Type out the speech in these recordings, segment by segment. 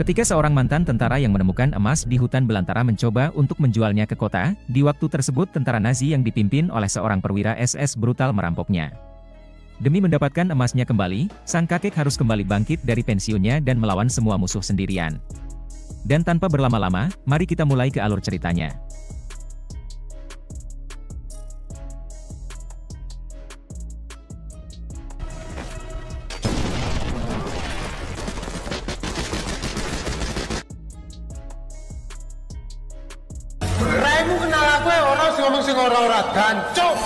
Ketika seorang mantan tentara yang menemukan emas di hutan belantara mencoba untuk menjualnya ke kota, di waktu tersebut tentara Nazi yang dipimpin oleh seorang perwira SS brutal merampoknya. Demi mendapatkan emasnya kembali, sang kakek harus kembali bangkit dari pensiunnya dan melawan semua musuh sendirian. Dan tanpa berlama-lama, mari kita mulai ke alur ceritanya. Raimu kenal aku ya, orang sing ngomong sing ora-ora gancuk.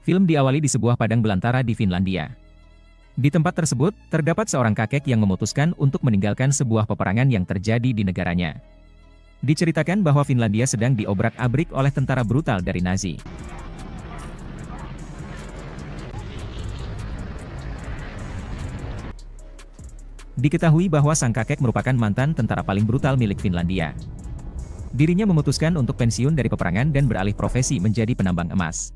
Film diawali di sebuah padang belantara di Finlandia. Di tempat tersebut, terdapat seorang kakek yang memutuskan untuk meninggalkan sebuah peperangan yang terjadi di negaranya. Diceritakan bahwa Finlandia sedang diobrak-abrik oleh tentara brutal dari Nazi. Diketahui bahwa sang kakek merupakan mantan tentara paling brutal milik Finlandia. Dirinya memutuskan untuk pensiun dari peperangan dan beralih profesi menjadi penambang emas.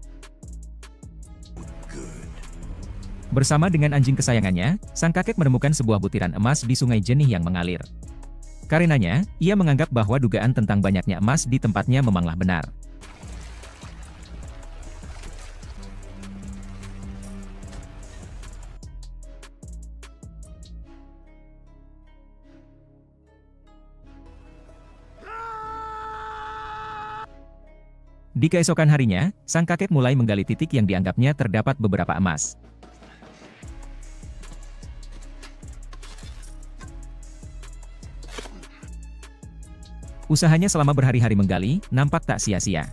Bersama dengan anjing kesayangannya, sang kakek menemukan sebuah butiran emas di sungai jernih yang mengalir. Karenanya, ia menganggap bahwa dugaan tentang banyaknya emas di tempatnya memanglah benar. Di keesokan harinya, sang kakek mulai menggali titik yang dianggapnya terdapat beberapa emas. Usahanya selama berhari-hari menggali, nampak tak sia-sia.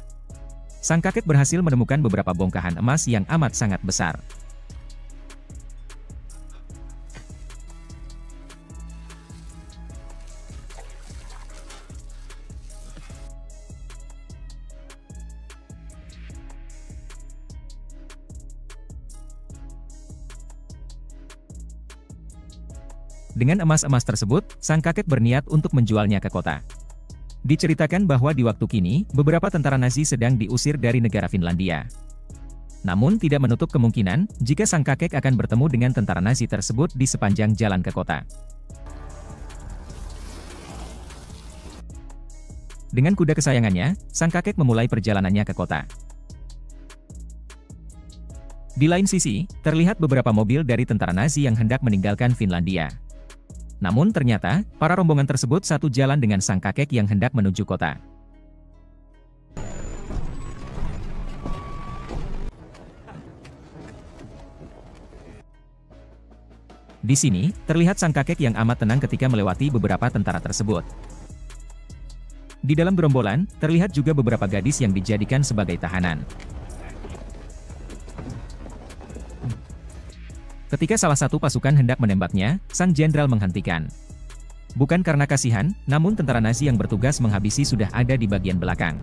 Sang kakek berhasil menemukan beberapa bongkahan emas yang amat sangat besar. Dengan emas-emas tersebut, sang kakek berniat untuk menjualnya ke kota. Diceritakan bahwa di waktu kini, beberapa tentara Nazi sedang diusir dari negara Finlandia. Namun tidak menutup kemungkinan, jika sang kakek akan bertemu dengan tentara Nazi tersebut di sepanjang jalan ke kota. Dengan kuda kesayangannya, sang kakek memulai perjalanannya ke kota. Di lain sisi, terlihat beberapa mobil dari tentara Nazi yang hendak meninggalkan Finlandia. Namun ternyata, para rombongan tersebut satu jalan dengan sang kakek yang hendak menuju kota. Di sini, terlihat sang kakek yang amat tenang ketika melewati beberapa tentara tersebut. Di dalam gerombolan, terlihat juga beberapa gadis yang dijadikan sebagai tahanan. Ketika salah satu pasukan hendak menembaknya, sang jenderal menghentikan. Bukan karena kasihan, namun tentara Nazi yang bertugas menghabisi sudah ada di bagian belakang.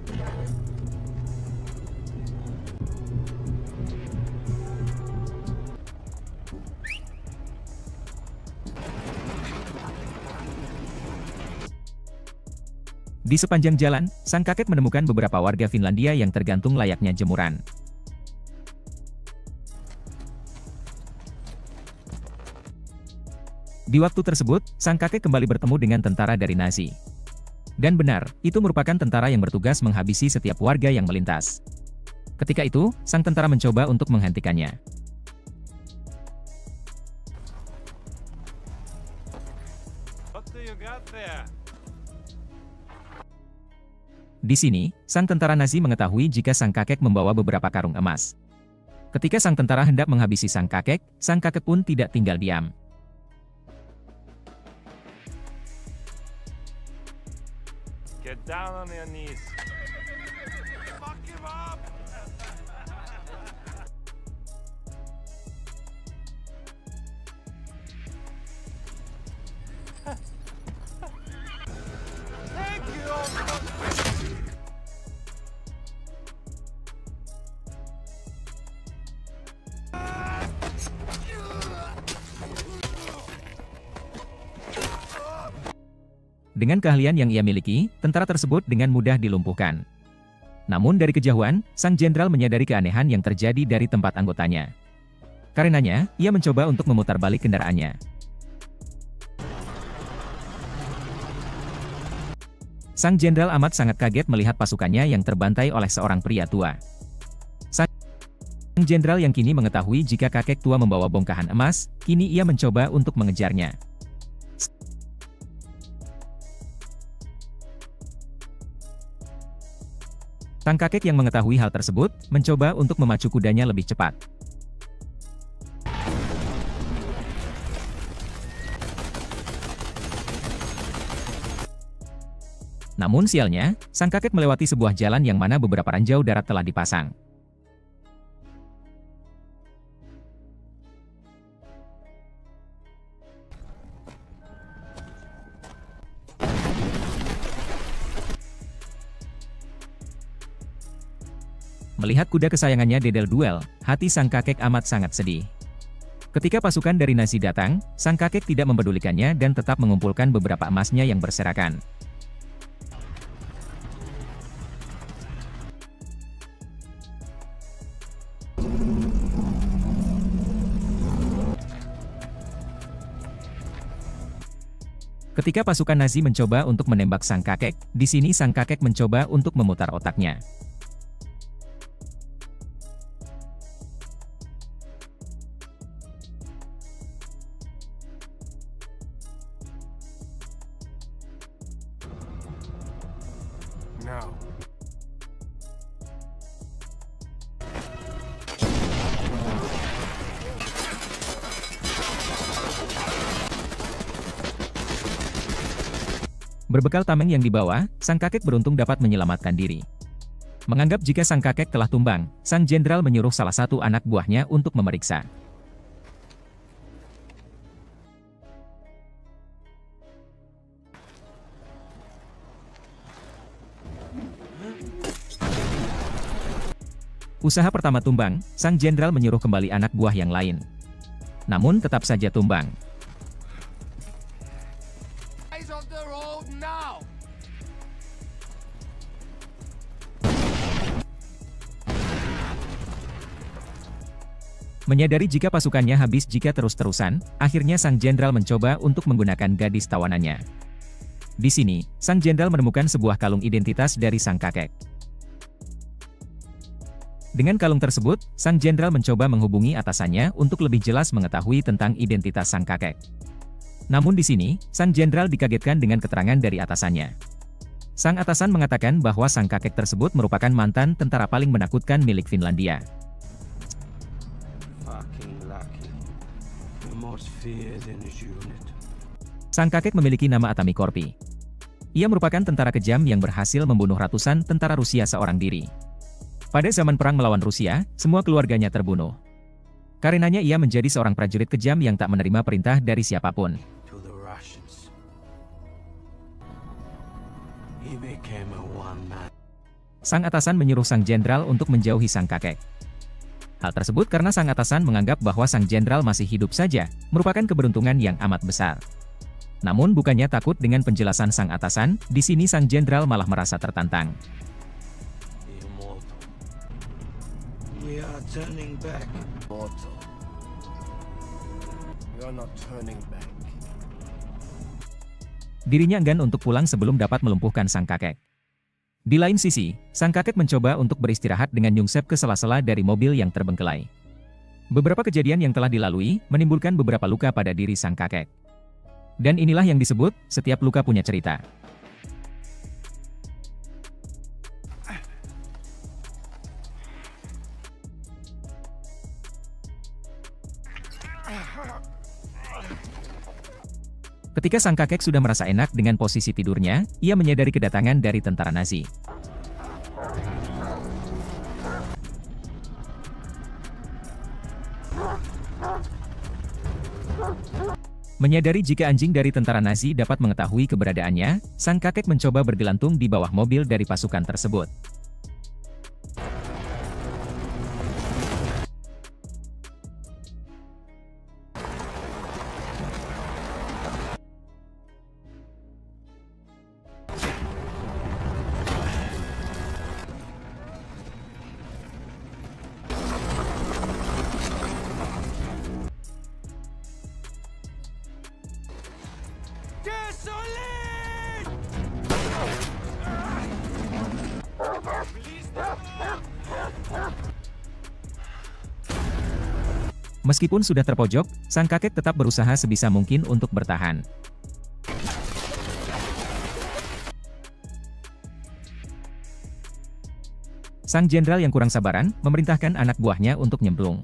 Di sepanjang jalan, sang kakek menemukan beberapa warga Finlandia yang tergantung layaknya jemuran. Di waktu tersebut, sang kakek kembali bertemu dengan tentara dari Nazi. Dan benar, itu merupakan tentara yang bertugas menghabisi setiap warga yang melintas. Ketika itu, sang tentara mencoba untuk menghentikannya. Di sini, sang tentara Nazi mengetahui jika sang kakek membawa beberapa karung emas. Ketika sang tentara hendak menghabisi sang kakek pun tidak tinggal diam. Get down on your knees. Fuck him up. Thank you. Dengan keahlian yang ia miliki, tentara tersebut dengan mudah dilumpuhkan. Namun dari kejauhan, sang jenderal menyadari keanehan yang terjadi dari tempat anggotanya. Karenanya, ia mencoba untuk memutar balik kendaraannya. Sang jenderal amat sangat kaget melihat pasukannya yang terbantai oleh seorang pria tua. Sang jenderal yang kini mengetahui jika kakek tua membawa bongkahan emas, kini ia mencoba untuk mengejarnya. Sang kakek yang mengetahui hal tersebut, mencoba untuk memacu kudanya lebih cepat. Namun sialnya, sang kakek melewati sebuah jalan yang mana beberapa ranjau darat telah dipasang. Melihat kuda kesayangannya dedel duel, hati sang kakek amat sangat sedih. Ketika pasukan dari Nazi datang, sang kakek tidak mempedulikannya dan tetap mengumpulkan beberapa emasnya yang berserakan. Ketika pasukan Nazi mencoba untuk menembak sang kakek, di sini sang kakek mencoba untuk memutar otaknya. No. Berbekal tameng yang dibawa, sang kakek beruntung dapat menyelamatkan diri. Menganggap jika sang kakek telah tumbang, sang jenderal menyuruh salah satu anak buahnya untuk memeriksa. Usaha pertama tumbang, sang jenderal menyuruh kembali anak buah yang lain. Namun tetap saja tumbang. Eyes on the road now. Menyadari jika pasukannya habis jika terus-terusan, akhirnya sang jenderal mencoba untuk menggunakan gadis tawanannya. Di sini, sang jenderal menemukan sebuah kalung identitas dari sang kakek. Dengan kalung tersebut, sang jenderal mencoba menghubungi atasannya untuk lebih jelas mengetahui tentang identitas sang kakek. Namun di sini, sang jenderal dikagetkan dengan keterangan dari atasannya. Sang atasan mengatakan bahwa sang kakek tersebut merupakan mantan tentara paling menakutkan milik Finlandia. Sang kakek memiliki nama Atami Korpi. Ia merupakan tentara kejam yang berhasil membunuh ratusan tentara Rusia seorang diri. Pada zaman perang melawan Rusia, semua keluarganya terbunuh. Karenanya ia menjadi seorang prajurit kejam yang tak menerima perintah dari siapapun. Sang atasan menyuruh sang jenderal untuk menjauhi sang kakek. Hal tersebut karena sang atasan menganggap bahwa sang jenderal masih hidup saja, merupakan keberuntungan yang amat besar. Namun bukannya takut dengan penjelasan sang atasan, di sini sang jenderal malah merasa tertantang. We are turning back. We are not turning back. Dirinya enggan untuk pulang sebelum dapat melumpuhkan sang kakek. Di lain sisi, sang kakek mencoba untuk beristirahat dengan nyungsep ke sela-sela dari mobil yang terbengkelai. Beberapa kejadian yang telah dilalui, menimbulkan beberapa luka pada diri sang kakek. Dan inilah yang disebut, setiap luka punya cerita. Ketika sang kakek sudah merasa enak dengan posisi tidurnya, ia menyadari kedatangan dari tentara Nazi. Menyadari jika anjing dari tentara Nazi dapat mengetahui keberadaannya, sang kakek mencoba bergelantung di bawah mobil dari pasukan tersebut. Meskipun sudah terpojok, sang kakek tetap berusaha sebisa mungkin untuk bertahan. Sang jenderal yang kurang sabaran, memerintahkan anak buahnya untuk nyemplung.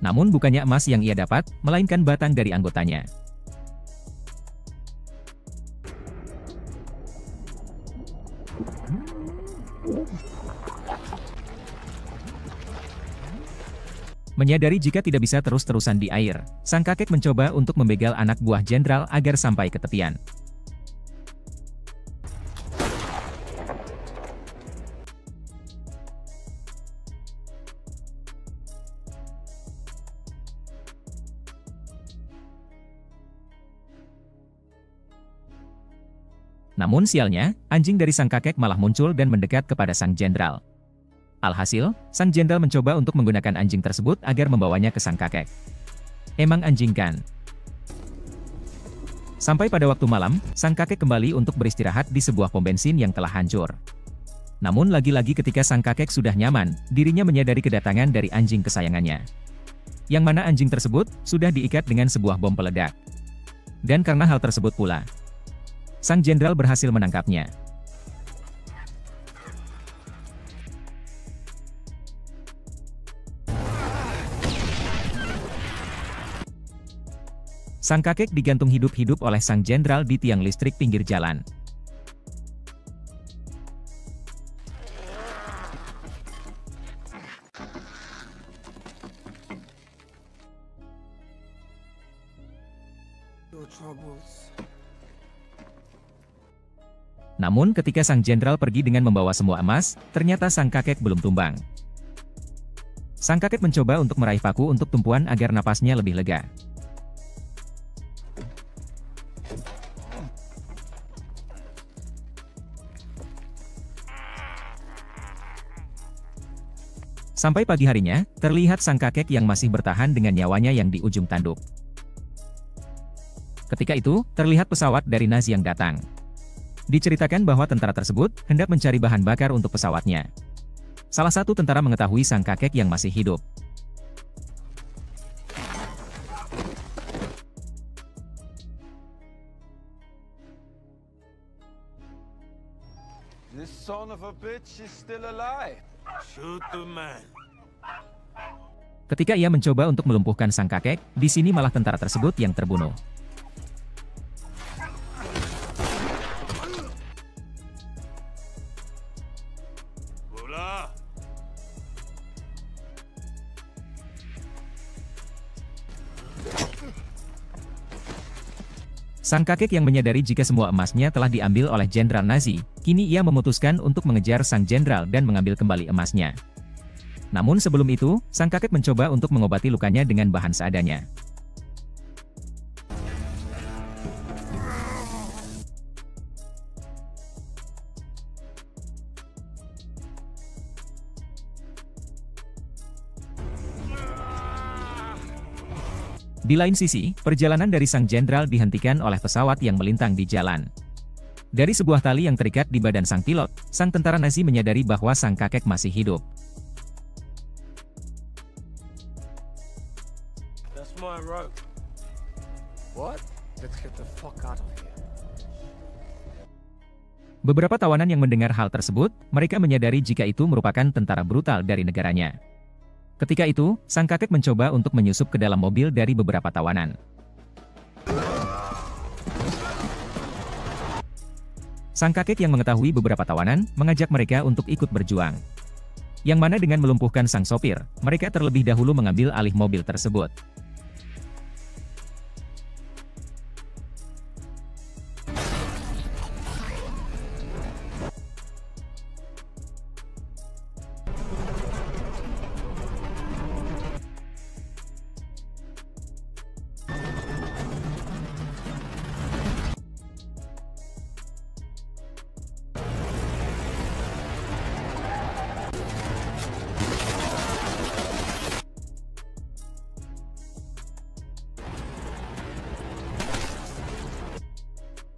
Namun bukannya emas yang ia dapat, melainkan batang dari anggotanya. Menyadari jika tidak bisa terus-terusan di air, sang kakek mencoba untuk membegal anak buah jenderal agar sampai ke tepian. Namun sialnya, anjing dari sang kakek malah muncul dan mendekat kepada sang jenderal. Alhasil, sang jenderal mencoba untuk menggunakan anjing tersebut agar membawanya ke sang kakek. Emang anjing kan? Sampai pada waktu malam, sang kakek kembali untuk beristirahat di sebuah pom bensin yang telah hancur. Namun lagi-lagi ketika sang kakek sudah nyaman, dirinya menyadari kedatangan dari anjing kesayangannya. Yang mana anjing tersebut sudah diikat dengan sebuah bom peledak. Dan karena hal tersebut pula, sang jenderal berhasil menangkapnya. Sang kakek digantung hidup-hidup oleh sang jenderal di tiang listrik pinggir jalan. Namun ketika sang jenderal pergi dengan membawa semua emas, ternyata sang kakek belum tumbang. Sang kakek mencoba untuk meraih paku untuk tumpuan agar napasnya lebih lega. Sampai pagi harinya, terlihat sang kakek yang masih bertahan dengan nyawanya yang di ujung tanduk. Ketika itu, terlihat pesawat dari Nazi yang datang. Diceritakan bahwa tentara tersebut hendak mencari bahan bakar untuk pesawatnya. Salah satu tentara mengetahui sang kakek yang masih hidup. This son of a bitch is still alive. Shoot the man. Ketika ia mencoba untuk melumpuhkan sang kakek, di sini malah tentara tersebut yang terbunuh. Bola. Sang kakek yang menyadari jika semua emasnya telah diambil oleh jenderal Nazi, kini ia memutuskan untuk mengejar sang jenderal dan mengambil kembali emasnya. Namun sebelum itu, sang kakek mencoba untuk mengobati lukanya dengan bahan seadanya. Di lain sisi, perjalanan dari sang jenderal dihentikan oleh pesawat yang melintang di jalan. Dari sebuah tali yang terikat di badan sang pilot, sang tentara Nazi menyadari bahwa sang kakek masih hidup. That's my rope. What? Let's get the fuck out of here. Beberapa tawanan yang mendengar hal tersebut, mereka menyadari jika itu merupakan tentara brutal dari negaranya. Ketika itu, sang kakek mencoba untuk menyusup ke dalam mobil dari beberapa tawanan. Sang kakek yang mengetahui beberapa tawanan, mengajak mereka untuk ikut berjuang. Yang mana dengan melumpuhkan sang sopir, mereka terlebih dahulu mengambil alih mobil tersebut.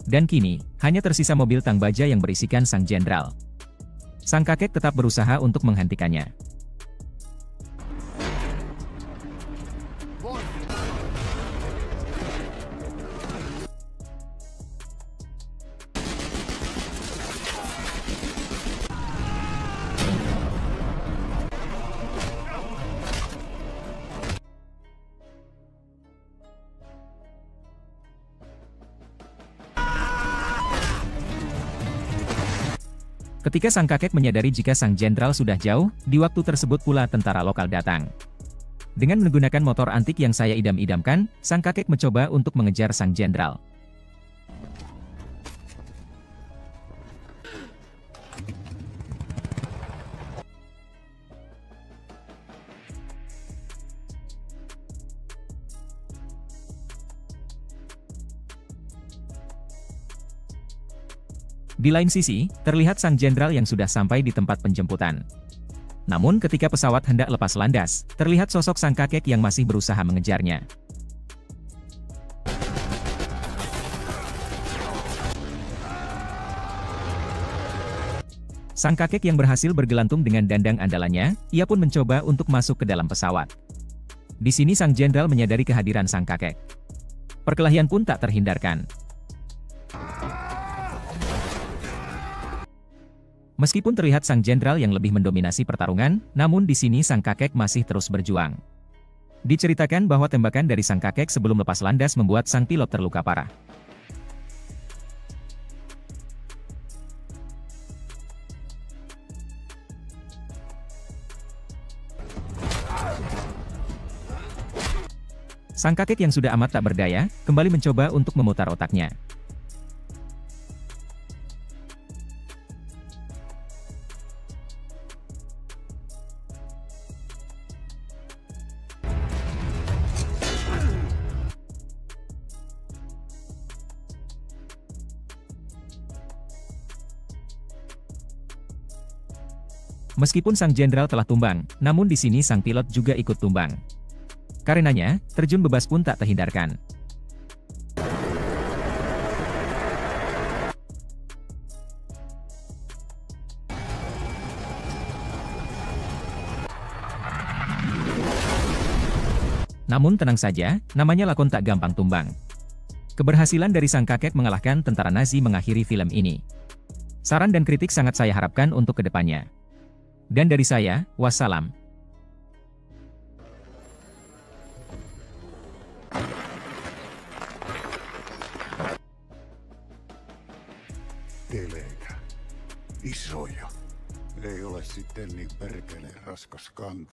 Dan kini, hanya tersisa mobil tang baja yang berisikan sang jenderal. Sang kakek tetap berusaha untuk menghentikannya. Ketika sang kakek menyadari jika sang jenderal sudah jauh, di waktu tersebut pula tentara lokal datang. Dengan menggunakan motor antik yang saya idam-idamkan, sang kakek mencoba untuk mengejar sang jenderal. Di lain sisi, terlihat sang jenderal yang sudah sampai di tempat penjemputan. Namun ketika pesawat hendak lepas landas, terlihat sosok sang kakek yang masih berusaha mengejarnya. Sang kakek yang berhasil bergelantung dengan dandang andalannya, ia pun mencoba untuk masuk ke dalam pesawat. Di sini sang jenderal menyadari kehadiran sang kakek. Perkelahian pun tak terhindarkan. Meskipun terlihat sang jenderal yang lebih mendominasi pertarungan, namun di sini sang kakek masih terus berjuang. Diceritakan bahwa tembakan dari sang kakek sebelum lepas landas membuat sang pilot terluka parah. Sang kakek yang sudah amat tak berdaya, kembali mencoba untuk memutar otaknya. Meskipun sang jenderal telah tumbang, namun di sini sang pilot juga ikut tumbang. Karenanya, terjun bebas pun tak terhindarkan. Namun tenang saja, namanya lakon tak gampang tumbang. Keberhasilan dari sang kakek mengalahkan tentara Nazi mengakhiri film ini. Saran dan kritik sangat saya harapkan untuk kedepannya. Dan dari saya, wassalam. Telekä. Isoja. Ei ole sitten niin perkeleen raskas kantaa.